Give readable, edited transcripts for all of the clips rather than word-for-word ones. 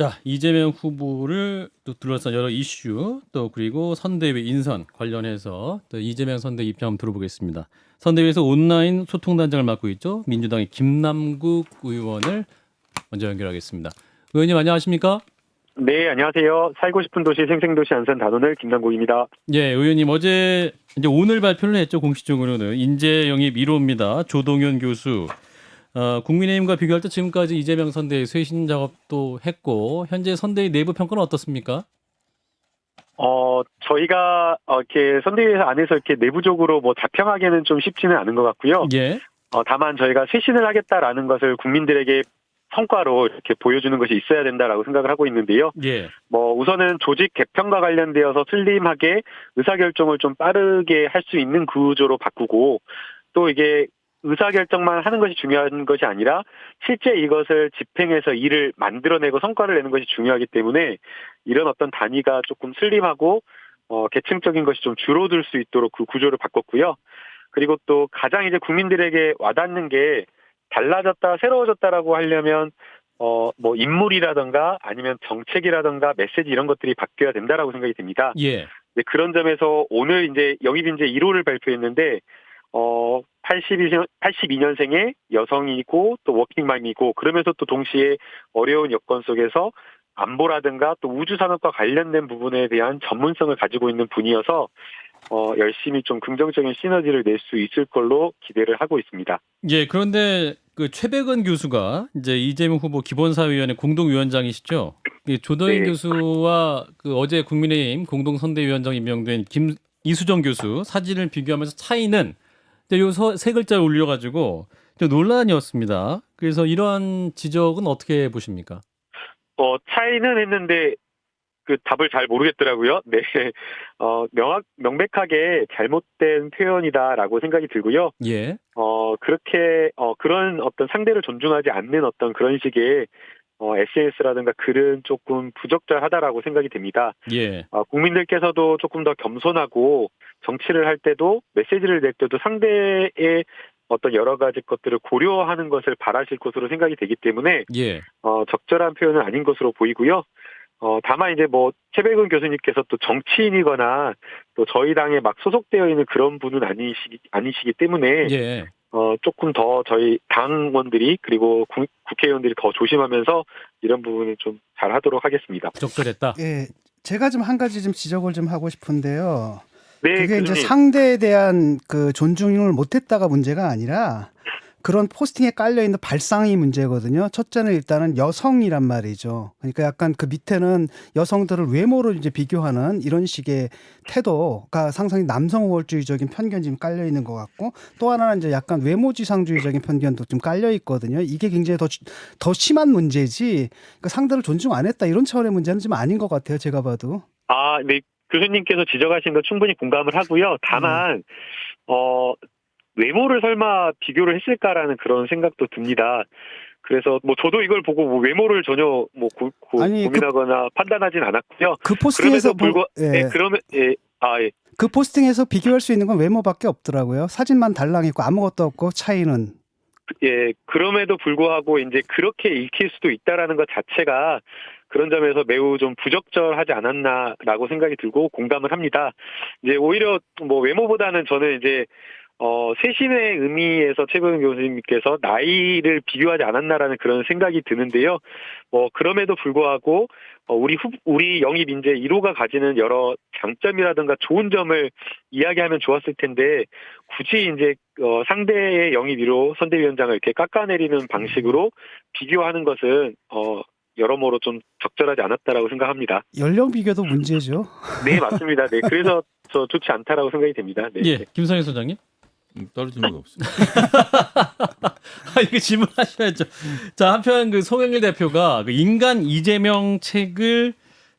자, 이재명 후보를 또 둘러싼 여러 이슈, 또 그리고 선대위 인선 관련해서 또 이재명 선대 입장 한번 들어보겠습니다. 선대위에서 온라인 소통단장을 맡고 있죠. 민주당의 김남국 의원을 먼저 연결하겠습니다. 의원님 안녕하십니까? 네, 안녕하세요. 살고 싶은 도시 생생도시 안산 단원을 김남국입니다. 예, 의원님 어제 이제 오늘 발표를 했죠. 공식적으로는 인재 영입 1호입니다. 조동현 교수. 국민의힘과 비교할 때 지금까지 이재명 선대위 쇄신 작업도 했고 현재 선대위 내부 평가는 어떻습니까? 저희가 이렇게 선대위 안에서 이렇게 내부적으로 뭐 자평하기는 좀 쉽지는 않은 것 같고요. 예. 다만 저희가 쇄신을 하겠다라는 것을 국민들에게 성과로 이렇게 보여주는 것이 있어야 된다라고 생각을 하고 있는데요. 예. 뭐 우선은 조직 개편과 관련되어서 슬림하게 의사결정을 좀 빠르게 할 수 있는 구조로 바꾸고 또 이게 의사결정만 하는 것이 중요한 것이 아니라 실제 이것을 집행해서 일을 만들어내고 성과를 내는 것이 중요하기 때문에 이런 어떤 단위가 조금 슬림하고 계층적인 것이 좀 줄어들 수 있도록 그 구조를 바꿨고요. 그리고 또 가장 이제 국민들에게 와닿는 게 달라졌다, 새로워졌다라고 하려면 뭐 인물이라든가 아니면 정책이라든가 메시지 이런 것들이 바뀌어야 된다라고 생각이 듭니다. 예. 네, 그런 점에서 오늘 이제 영입 인재 1호를 발표했는데 82년생의 여성이고 또 워킹맘이고 그러면서 또 동시에 어려운 여건 속에서 안보라든가 또 우주산업과 관련된 부분에 대한 전문성을 가지고 있는 분이어서 열심히 좀 긍정적인 시너지를 낼 수 있을 걸로 기대를 하고 있습니다. 예, 그런데 그 최백은 교수가 이제 이재명 후보 기본사위원회 공동위원장이시죠? 이 조동현 네. 교수와 그 어제 국민의힘 공동선대위원장 임명된 이수정 교수 사진을 비교하면서 차이는 요 세 글자를 올려가지고 좀 논란이었습니다. 그래서 이러한 지적은 어떻게 보십니까? 차이는 했는데 그 답을 잘 모르겠더라고요. 네. 명백하게 잘못된 표현이다라고 생각이 들고요. 예. 그렇게 그런 어떤 상대를 존중하지 않는 어떤 그런 식의 SNS라든가 글은 조금 부적절하다라고 생각이 됩니다. 예. 국민들께서도 조금 더 겸손하고 정치를 할 때도 메시지를 낼 때도 상대의 어떤 여러 가지 것들을 고려하는 것을 바라실 것으로 생각이 되기 때문에 예. 적절한 표현은 아닌 것으로 보이고요. 다만 이제 뭐 최백은 교수님께서 또 정치인이거나 또 저희 당에 막 소속되어 있는 그런 분은 아니시기 때문에 예. 조금 더 저희 당원들이 그리고 국회의원들이 더 조심하면서 이런 부분을 좀 잘하도록 하겠습니다. 적절했다. 예, 제가 좀 한 가지 좀 지적을 좀 하고 싶은데요. 네, 그게 이제 교수님. 상대에 대한 그 존중을 못했다가 문제가 아니라 그런 포스팅에 깔려 있는 발상이 문제거든요. 첫째는 일단은 여성이란 말이죠. 그러니까 약간 그 밑에는 여성들을 외모로 이제 비교하는 이런 식의 태도가 상당히 남성 우월주의적인 편견이 좀 깔려 있는 것 같고 또 하나는 이제 약간 외모지상주의적인 편견도 좀 깔려 있거든요. 이게 굉장히 더 심한 문제지. 그러니까 상대를 존중 안 했다 이런 차원의 문제는 좀 아닌 것 같아요. 제가 봐도. 네. 교수님께서 지적하신 거 충분히 공감을 하고요. 다만 외모를 설마 비교를 했을까라는 그런 생각도 듭니다. 그래서 뭐 저도 이걸 보고 뭐 외모를 전혀 뭐 아니, 고민하거나 판단하진 않았고요. 그 포스팅에서 그 포스팅에서 비교할 수 있는 건 외모밖에 없더라고요. 사진만 달랑있고 아무것도 없고 차이는. 그럼에도 불구하고 이제 그렇게 읽힐 수도 있다라는 것 자체가 그런 점에서 매우 좀 부적절하지 않았나라고 생각이 들고 공감을 합니다. 이제 오히려 뭐 외모보다는 저는 이제 쇄신의 의미에서 최백은 교수님께서 나이를 비교하지 않았나라는 그런 생각이 드는데요. 그럼에도 불구하고 우리 영입 인재 1호가 가지는 여러 장점이라든가 좋은 점을 이야기하면 좋았을 텐데 굳이 이제 상대의 영입 1호 선대위원장을 이렇게 깎아내리는 방식으로 비교하는 것은 여러모로 좀 적절하지 않았다라고 생각합니다. 연령 비교도 문제죠. 네, 맞습니다. 네, 그래서 저 좋지 않다라고 생각이 됩니다. 네. 예. 김성현 소장님. 따로 질문 없습니다. 이거 질문하셔야죠. 자, 한편 그 송영길 대표가 그 인간 이재명 책을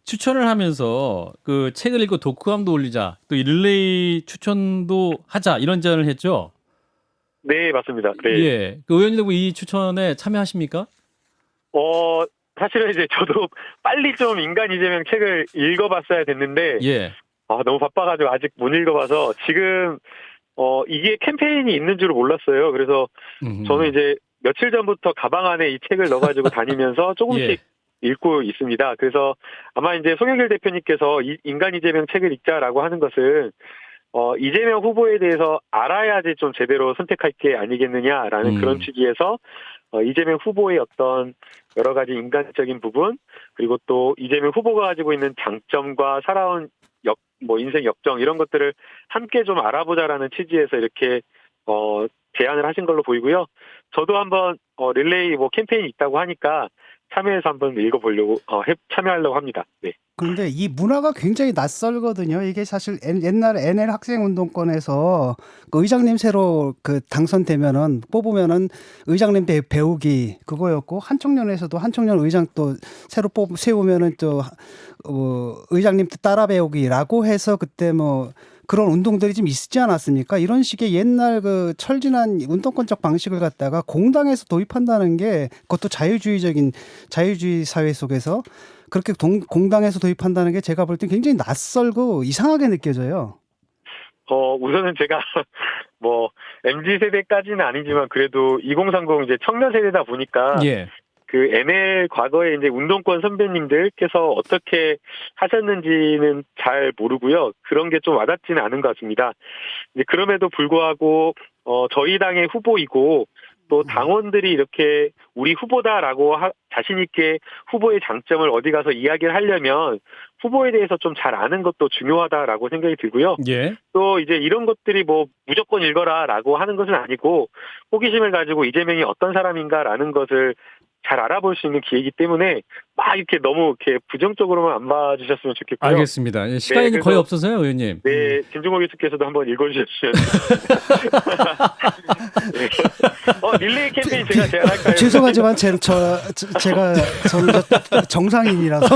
추천을 하면서 그 책을 읽고 독후감도 올리자, 또 이 릴레이 추천도 하자 이런 제안을 했죠. 네, 맞습니다. 네. 예. 그 의원님도 이 추천에 참여하십니까? 사실은 이제 저도 빨리 좀 인간 이재명 책을 읽어봤어야 됐는데, 예. 너무 바빠가지고 아직 못 읽어봐서 지금, 이게 캠페인이 있는 줄을 몰랐어요. 그래서 저는 이제 며칠 전부터 가방 안에 이 책을 넣어가지고 다니면서 조금씩 읽고 있습니다. 그래서 아마 이제 송영길 대표님께서 인간 이재명 책을 읽자라고 하는 것은 이재명 후보에 대해서 알아야지 좀 제대로 선택할 게 아니겠느냐라는 그런 취지에서 이재명 후보의 어떤 여러 가지 인간적인 부분, 그리고 또 이재명 후보가 가지고 있는 장점과 살아온 인생 역정 이런 것들을 함께 좀 알아보자라는 취지에서 이렇게 제안을 하신 걸로 보이고요. 저도 한번 릴레이 캠페인이 있다고 하니까 참여해서 한번 읽어보려고 참여하려고 합니다. 네. 그런데 이 문화가 굉장히 낯설거든요. 이게 사실 옛날 NL 학생운동권에서 그 의장님 새로 그 당선되면은 뽑으면은 의장님 배우기 그거였고, 한청년에서도 한청년 의장 또 새로 세우면은 또 의장님 따라 배우기라고 해서 그때 뭐 그런 운동들이 좀 있지 않았습니까? 이런 식의 옛날 그 철진한 운동권적 방식을 갖다가 공당에서 도입한다는 게, 그것도 자유주의 사회 속에서 그렇게 공당에서 도입한다는 게 제가 볼 때 굉장히 낯설고 이상하게 느껴져요. 우선은 제가 MZ 세대까지는 아니지만 그래도 2030 이제 청년 세대다 보니까 예. 그 NL 과거에 이제 운동권 선배님들께서 어떻게 하셨는지는 잘 모르고요. 그런 게 좀 와닿지는 않은 것 같습니다. 이제 그럼에도 불구하고 저희 당의 후보이고 또 당원들이 이렇게 우리 후보다라고 자신 있게 후보의 장점을 어디 가서 이야기를 하려면 후보에 대해서 좀 잘 아는 것도 중요하다라고 생각이 들고요. 예. 또 이제 이런 것들이 무조건 읽어라라고 하는 것은 아니고, 호기심을 가지고 이재명이 어떤 사람인가라는 것을 잘 알아볼 수 있는 기회이기 때문에 막 이렇게 너무 이렇게 부정적으로만 안 봐주셨으면 좋겠고요. 알겠습니다. 예, 시간이 네, 거의 없어서요, 의원님. 네, 김종호 교수께서도 한번 읽어주셨으면. 네. 릴레이 캠페인 제가 제안할까요? 죄송하지만 제가 정상인이라서.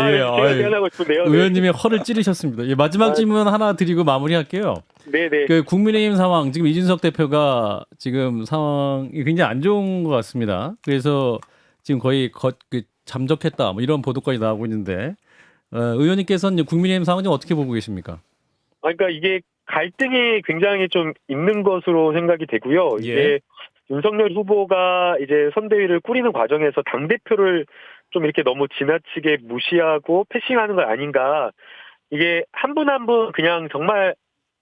예, 제가 제안하고 싶은데요. 의원님이 허를 찌르셨습니다. 예, 마지막 질문 하나 드리고 마무리할게요. 네네. 그 국민의힘 상황, 지금 이준석 대표가 지금 상황이 굉장히 안 좋은 것 같습니다. 그래서 지금 거의 잠적했다, 뭐 이런 보도까지 나오고 있는데, 의원님께서는 국민의힘 상황 좀 어떻게 보고 계십니까? 그러니까 이게 갈등이 굉장히 좀 있는 것으로 생각이 되고요. 예. 이게 윤석열 후보가 이제 선대위를 꾸리는 과정에서 당대표를 좀 이렇게 너무 지나치게 무시하고 패싱하는 거 아닌가. 이게 한 분 한 분 그냥 정말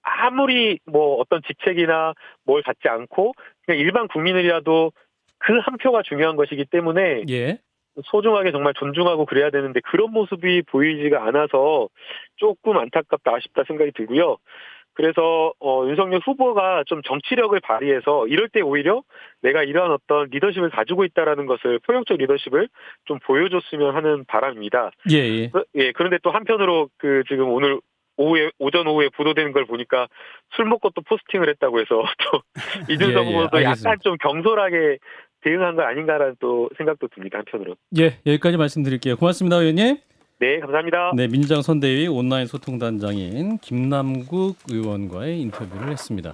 아무리 어떤 직책이나 뭘 갖지 않고 그냥 일반 국민이라도 그 한 표가 중요한 것이기 때문에 예. 소중하게 정말 존중하고 그래야 되는데 그런 모습이 보이지가 않아서 조금 안타깝다, 아쉽다 생각이 들고요. 그래서 윤석열 후보가 좀 정치력을 발휘해서 이럴 때 오히려 내가 이러한 어떤 리더십을 가지고 있다라는 것을, 포용적 리더십을 좀 보여줬으면 하는 바람입니다. 예. 예. 그런데 또 한편으로 지금 오늘 오전 오후에 보도되는 걸 보니까 술 먹고 또 포스팅을 했다고 해서 또 이준석 후보도 알겠습니다. 약간 좀 경솔하게 대응한 거 아닌가라는 또 생각도 듭니다, 한편으로. 예, 여기까지 말씀드릴게요. 고맙습니다, 의원님. 네, 감사합니다. 네, 민주당 선대위 온라인 소통단장인 김남국 의원과의 인터뷰를 했습니다.